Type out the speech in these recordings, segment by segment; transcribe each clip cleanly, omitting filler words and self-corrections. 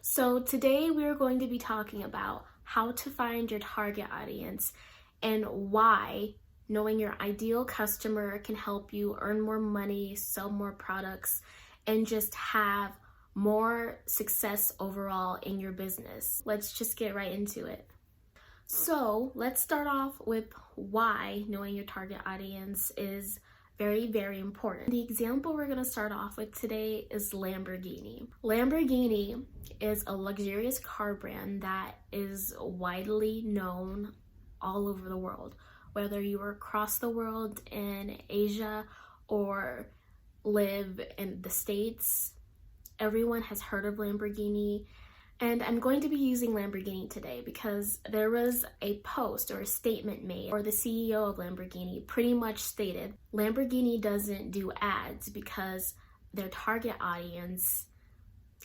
So today we're going to be talking about how to find your target audience and why knowing your ideal customer can help you earn more money, sell more products, and just have more success overall in your business. Let's just get right into it. So let's start off with why knowing your target audience is very, very important. The example we're going to start off with today is Lamborghini. Lamborghini is a luxurious car brand that is widely known all over the world. Whether you are across the world in Asia or live in the States, everyone has heard of Lamborghini. And I'm going to be using Lamborghini today because there was a post or a statement made, or the CEO of Lamborghini pretty much stated Lamborghini doesn't do ads because their target audience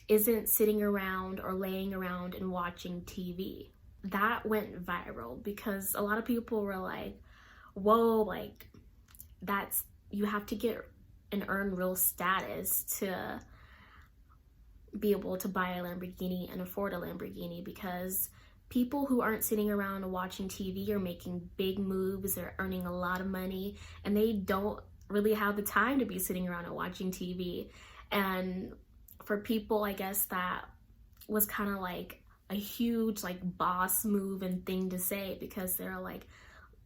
isn't sitting around or laying around and watching TV. That went viral because a lot of people were like, whoa, like you have to get and earn real status to be able to buy a Lamborghini and afford a Lamborghini, because people who aren't sitting around watching TV are making big moves, they're earning a lot of money, and they don't really have the time to be sitting around and watching TV. And for people, I guess that was kind of like a huge like boss move and thing to say, because they're like,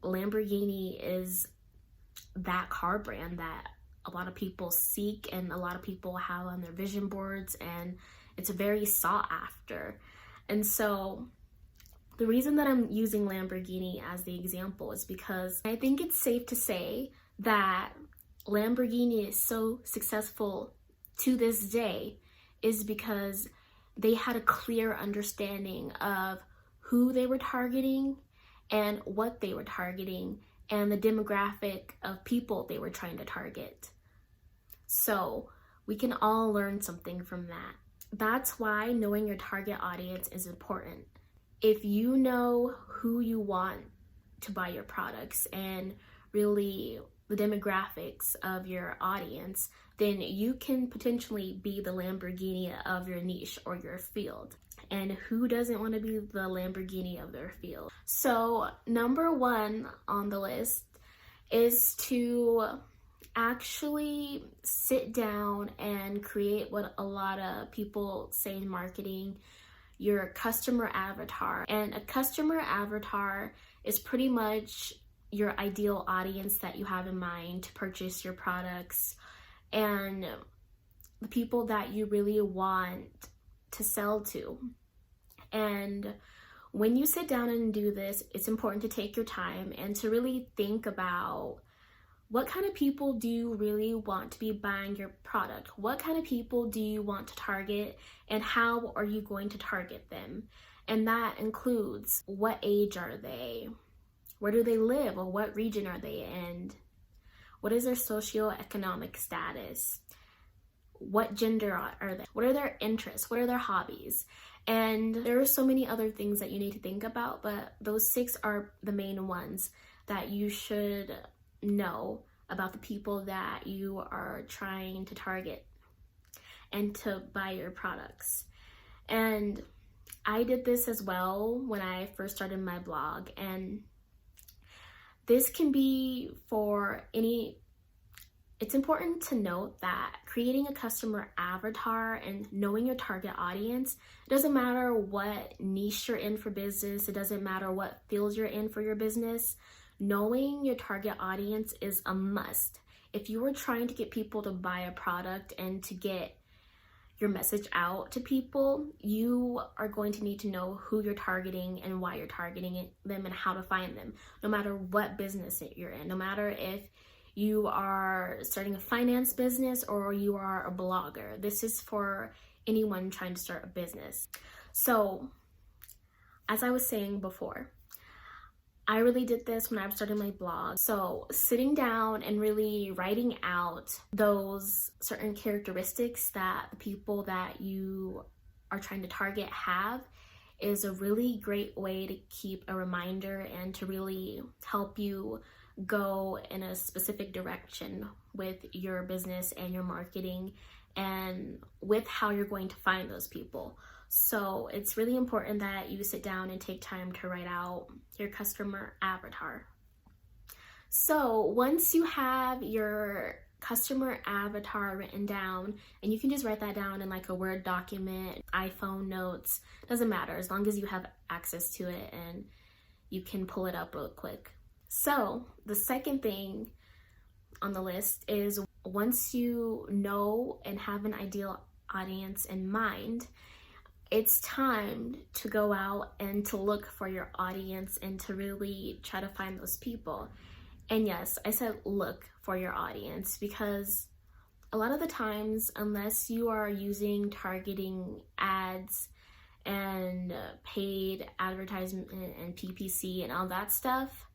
Lamborghini is that car brand that a lot of people seek and a lot of people have on their vision boards, and it's very sought after. And so the reason that I'm using Lamborghini as the example is because I think it's safe to say that Lamborghini is so successful to this day is because they had a clear understanding of who they were targeting and what they were targeting and the demographic of people they were trying to target. So we can all learn something from that. That's why knowing your target audience is important. If you know who you want to buy your products and really the demographics of your audience, then you can potentially be the Lamborghini of your niche or your field. And who doesn't want to be the Lamborghini of their field? So number one on the list is to actually sit down and create what a lot of people say in marketing, your customer avatar. And a customer avatar is pretty much your ideal audience that you have in mind to purchase your products and the people that you really want to sell to. And when you sit down and do this, it's important to take your time and to really think about what kind of people do you really want to be buying your product? What kind of people do you want to target, and how are you going to target them? And that includes what age are they? Where do they live, or what region are they in? What is their socioeconomic status? What gender are they? What are their interests? What are their hobbies? And there are so many other things that you need to think about, but those 6 are the main ones that you should know about the people that you are trying to target and to buy your products. And I did this as well when I first started my blog, and this can be for any. It's important to note that creating a customer avatar and knowing your target audience, it doesn't matter what niche you're in for business, it doesn't matter what field you're in for your business. Knowing your target audience is a must. If you are trying to get people to buy a product and to get your message out to people, you are going to need to know who you're targeting and why you're targeting them and how to find them, no matter what business you're in, no matter if you are starting a finance business or you are a blogger. This is for anyone trying to start a business. So, as I was saying before, I really did this when I was starting my blog. So sitting down and really writing out those certain characteristics that the people that you are trying to target have is a really great way to keep a reminder and to really help you go in a specific direction with your business and your marketing and with how you're going to find those people. So it's really important that you sit down and take time to write out your customer avatar. So once you have your customer avatar written down, and you can just write that down in like a Word document, iPhone notes, doesn't matter as long as you have access to it and you can pull it up real quick. So the second thing on the list is, once you know and have an ideal audience in mind, it's time to go out and to look for your audience and to really try to find those people. And yes, I said look for your audience, because a lot of the times, unless you are using targeting ads and paid advertisement and PPC and all that stuff,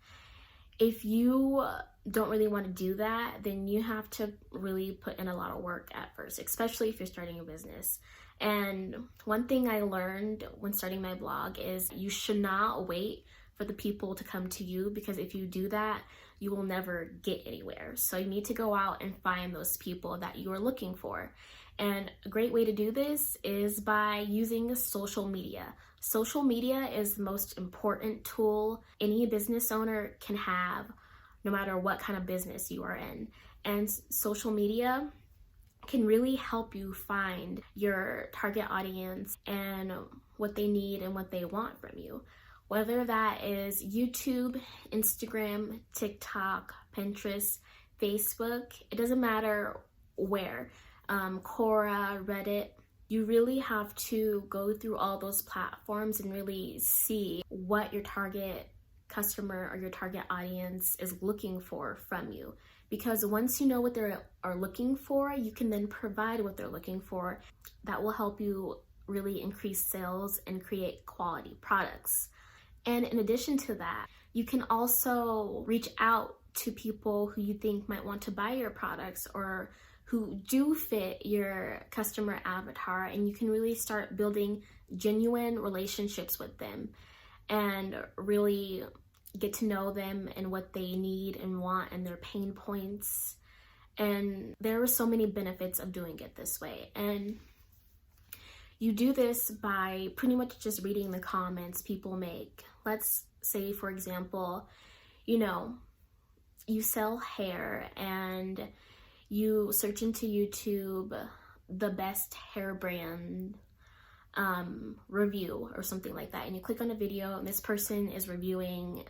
if you don't really want to do that, then you have to really put in a lot of work at first, especially if you're starting a business. And one thing I learned when starting my blog is you should not wait for the people to come to you, because if you do that, you will never get anywhere. So you need to go out and find those people that you are looking for. And a great way to do this is by using social media. Social media is the most important tool any business owner can have, no matter what kind of business you are in. And social media can really help you find your target audience and what they need and what they want from you. Whether that is YouTube, Instagram, TikTok, Pinterest, Facebook, it doesn't matter where, Quora, Reddit, you really have to go through all those platforms and really see what your target customer or your target audience is looking for from you. Because once you know what they are looking for, you can then provide what they're looking for. That will help you really increase sales and create quality products. And in addition to that, you can also reach out to people who you think might want to buy your products or who do fit your customer avatar, and you can really start building genuine relationships with them and really get to know them and what they need and want and their pain points. And there are so many benefits of doing it this way. And you do this by pretty much just reading the comments people make. Let's say, for example, you sell hair and you search into YouTube the best hair brand review or something like that, and you click on a video and this person is reviewing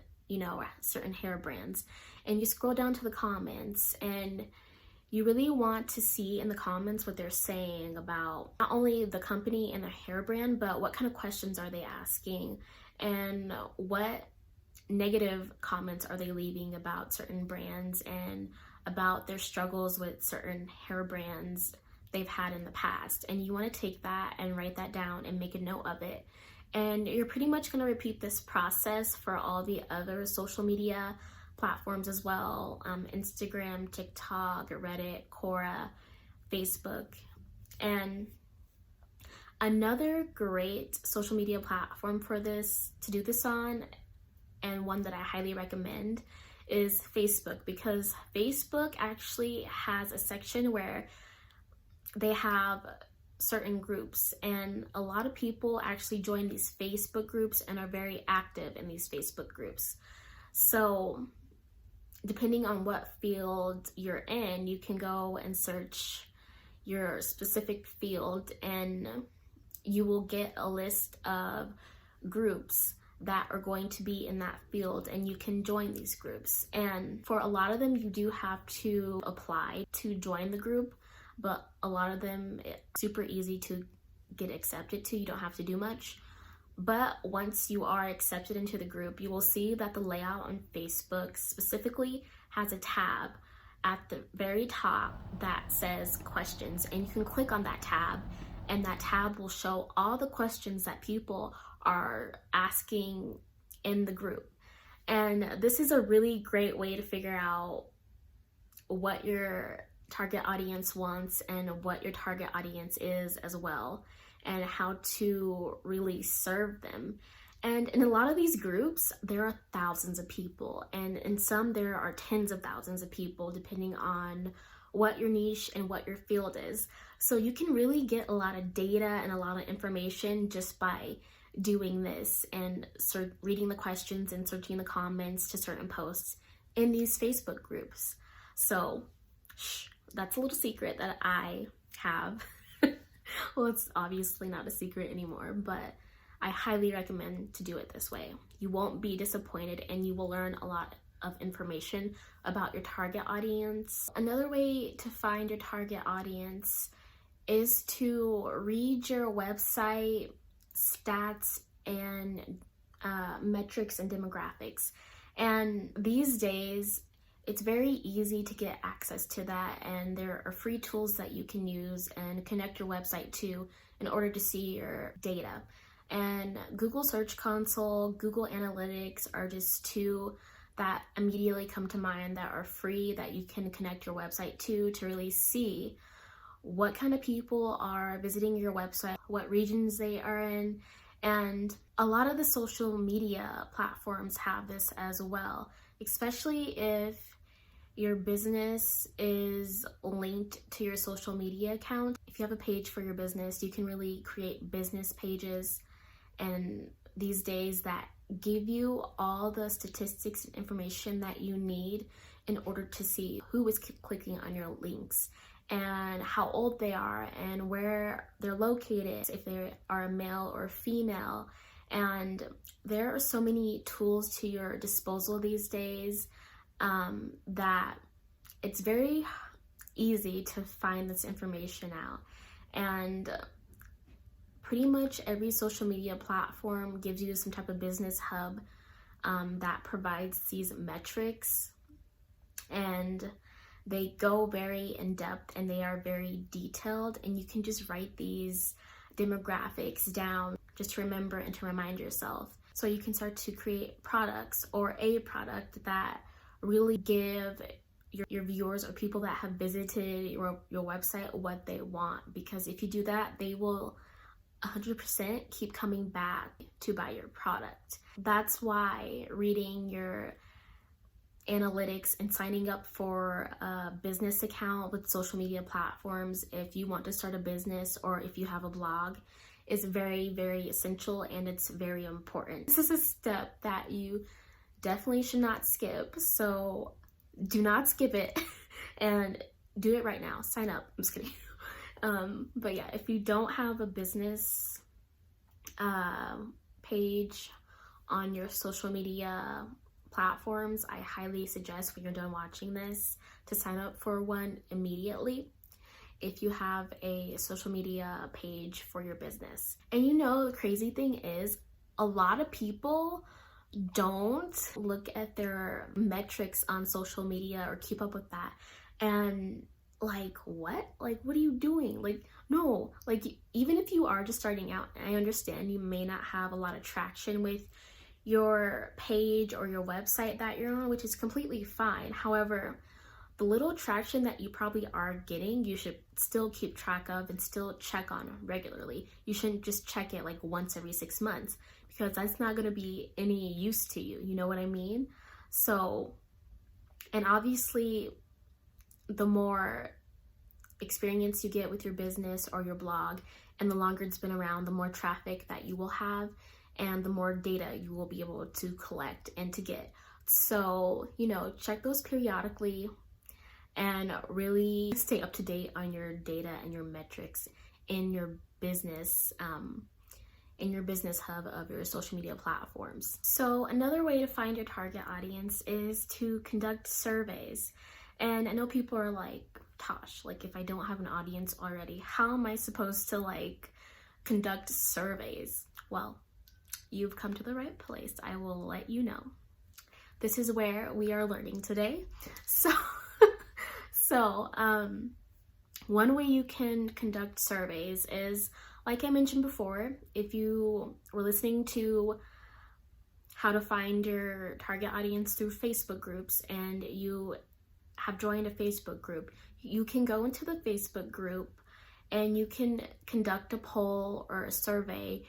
certain hair brands, and you scroll down to the comments and you really want to see in the comments what they're saying about not only the company and their hair brand, but what kind of questions are they asking and what negative comments are they leaving about certain brands and about their struggles with certain hair brands they've had in the past. And you want to take that and write that down and make a note of it. And you're pretty much going to repeat this process for all the other social media platforms as well. Instagram, TikTok, Reddit, Quora, Facebook. And another great social media platform for this, to do this on, and one that I highly recommend, is Facebook, because Facebook actually has a section where they have certain groups, and a lot of people actually join these Facebook groups and are very active in these Facebook groups. So depending on what field you're in, you can go and search your specific field and you will get a list of groups that are going to be in that field, and you can join these groups. And for a lot of them, you do have to apply to join the group, but a lot of them, it's super easy to get accepted to. You don't have to do much. But once you are accepted into the group, you will see that the layout on Facebook specifically has a tab at the very top that says questions, and you can click on that tab, and that tab will show all the questions that people are asking in the group. And this is a really great way to figure out what your target audience wants and what your target audience is as well, and how to really serve them. And in a lot of these groups, there are thousands of people, and in some there are tens of thousands of people, depending on what your niche and what your field is. So you can really get a lot of data and a lot of information just by doing this and reading the questions and searching the comments to certain posts in these Facebook groups. So that's a little secret that I have. Well, it's obviously not a secret anymore, but I highly recommend to do it this way. You won't be disappointed and you will learn a lot of information about your target audience. Another way to find your target audience is to read your website stats and metrics and demographics. And these days, it's very easy to get access to that, and there are free tools that you can use and connect your website to in order to see your data. And Google Search Console, Google Analytics are just two that immediately come to mind that are free that you can connect your website to really see what kind of people are visiting your website, what regions they are in. And a lot of the social media platforms have this as well, especially if your business is linked to your social media account. If you have a page for your business, you can really create business pages, and these days that give you all the statistics and information that you need in order to see who is clicking on your links and how old they are and where they're located, if they are a male or female. And there are so many tools to your disposal these days that it's very easy to find this information out. And pretty much every social media platform gives you some type of business hub that provides these metrics, and they go very in depth and they are very detailed, and you can just write these demographics down just to remember and to remind yourself. So you can start to create products or a product that really give your viewers or people that have visited your website what they want, because if you do that, they will 100% keep coming back to buy your product. That's why reading your analytics and signing up for a business account with social media platforms, if you want to start a business or if you have a blog, is very, very essential, and it's very important. This is a step that you definitely should not skip, so do not skip it and do it right now. Sign up. I'm just kidding. But yeah, if you don't have a business page on your social media platforms, I highly suggest when you're done watching this to sign up for one immediately if you have a social media page for your business. And you know, the crazy thing is, a lot of people don't look at their metrics on social media or keep up with that. And like, what are you doing? Like, no, like, even if you are just starting out, I understand you may not have a lot of traction with your page or your website that you're on, which is completely fine. However, the little traction that you probably are getting, you should still keep track of and still check on regularly. You shouldn't just check it like once every 6 months, because that's not going to be any use to you. You know what I mean? So, and obviously, the more experience you get with your business or your blog, and the longer it's been around, the more traffic that you will have, and the more data you will be able to collect and to get. So, you know, check those periodically and really stay up to date on your data and your metrics in your business hub of your social media platforms. So another way to find your target audience is to conduct surveys. And I know people are like, Tosh, like, if I don't have an audience already, how am I supposed to like conduct surveys? Well, you've come to the right place. I will let you know. This is where we are learning today. So one way you can conduct surveys is, like I mentioned before, if you were listening to how to find your target audience through Facebook groups and you have joined a Facebook group, you can go into the Facebook group and you can conduct a poll or a survey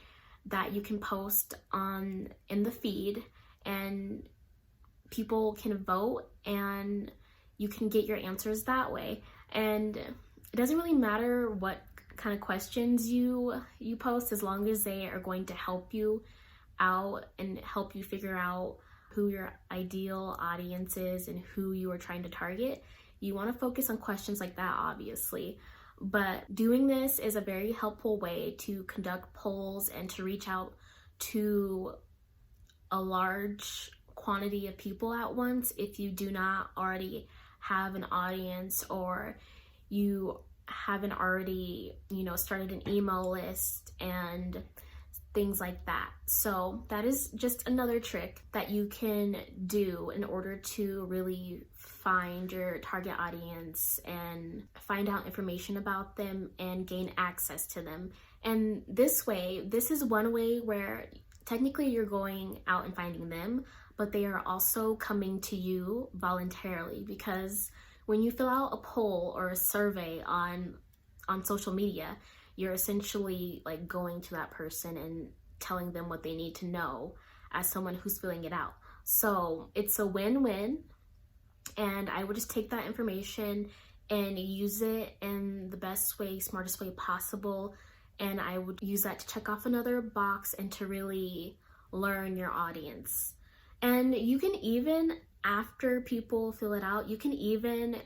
that you can post in the feed, and people can vote and you can get your answers that way. And it doesn't really matter what kind of questions you post, as long as they are going to help you out and help you figure out who your ideal audience is and who you are trying to target. You want to focus on questions like that, obviously. But doing this is a very helpful way to conduct polls and to reach out to a large quantity of people at once if you do not already have an audience, or you haven't already, started an email list and things like that. So that is just another trick that you can do in order to really find your target audience and find out information about them and gain access to them. And this is one way where technically you're going out and finding them, but they are also coming to you voluntarily, because when you fill out a poll or a survey on social media, you're essentially like going to that person and telling them what they need to know as someone who's filling it out. So it's a win-win, and I would just take that information and use it in the best way, smartest way possible, and I would use that to check off another box and to really learn your audience. And you can even, after people fill it out, you can even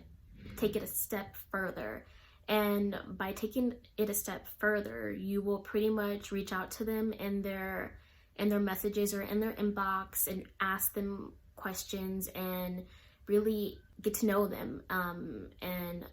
take it a step further. And by taking it a step further, you will pretty much reach out to them in their messages or in their inbox and ask them questions and really get to know them, and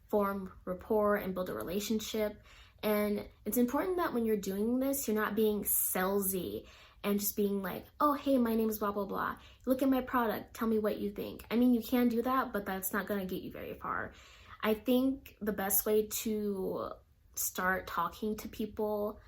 form rapport and build a relationship. And it's important that when you're doing this, you're not being salesy and just being like, oh, hey, my name is blah, blah, blah. Look at my product. Tell me what you think. I mean, you can do that, but that's not going to get you very far. I think the best way to start talking to people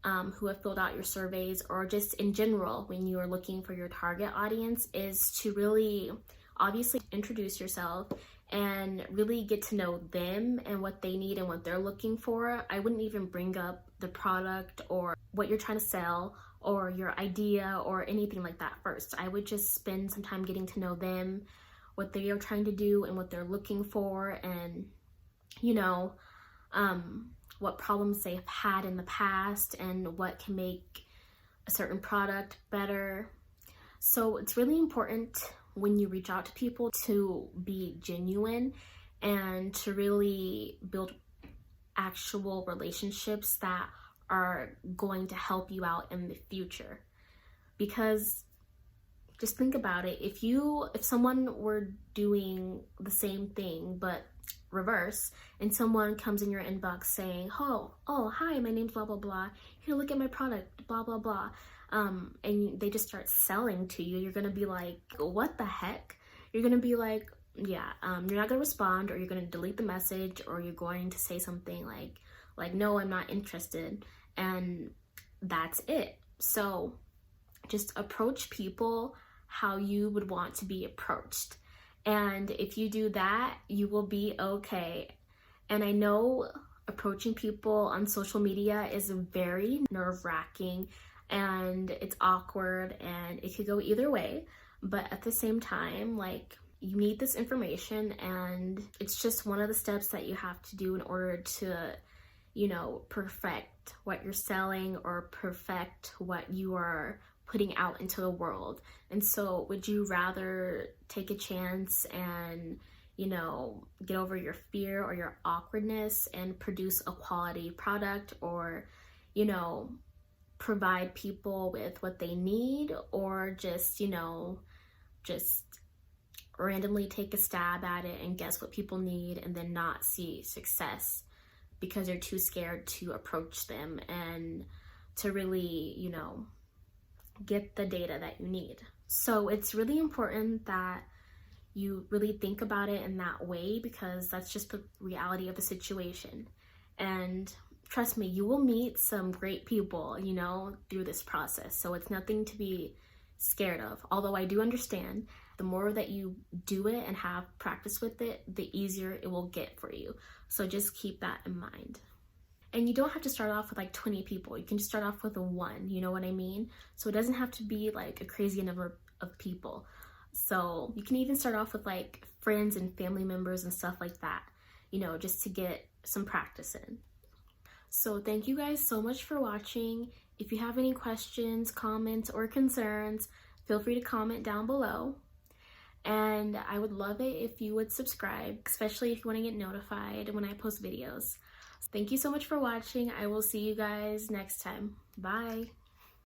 who have filled out your surveys, or just in general when you are looking for your target audience, is to really obviously introduce yourself and really get to know them and what they need and what they're looking for. I wouldn't even bring up the product or what you're trying to sell or your idea or anything like that first. I would just spend some time getting to know them, what they are trying to do and what they're looking for, and what problems they have had in the past and what can make a certain product better. So it's really important when you reach out to people to be genuine and to really build actual relationships that are going to help you out in the future. Because just think about it, if someone were doing the same thing but reverse, and someone comes in your inbox saying, oh hi, my name's blah blah blah, here, look at my product, blah blah blah, and they just start selling to you, you're gonna be like, what the heck? You're gonna be like, yeah, you're not gonna respond, or you're gonna delete the message, or you're going to say something like no, I'm not interested, and that's it. So just approach people how you would want to be approached. And if you do that, you will be okay. And I know approaching people on social media is very nerve-wracking and it's awkward and it could go either way. But at the same time, you need this information, and it's just one of the steps that you have to do in order to, perfect what you're selling or perfect what you are putting out into the world. And so would you rather take a chance and, get over your fear or your awkwardness and produce a quality product, or, provide people with what they need, or just randomly take a stab at it and guess what people need and then not see success because you're too scared to approach them and to really, get the data that you need? So it's really important that you really think about it in that way, because that's just the reality of the situation. And trust me, you will meet some great people, through this process. So it's nothing to be scared of. Although I do understand the more that you do it and have practice with it, the easier it will get for you. So just keep that in mind. And you don't have to start off with 20 people. You can just start off with one, you know what I mean? So it doesn't have to be a crazy number of people. So you can even start off with friends and family members and stuff like that. just to get some practice in. So thank you guys so much for watching. If you have any questions, comments, or concerns, feel free to comment down below. And I would love it if you would subscribe, especially if you want to get notified when I post videos. Thank you so much for watching. I will see you guys next time. Bye.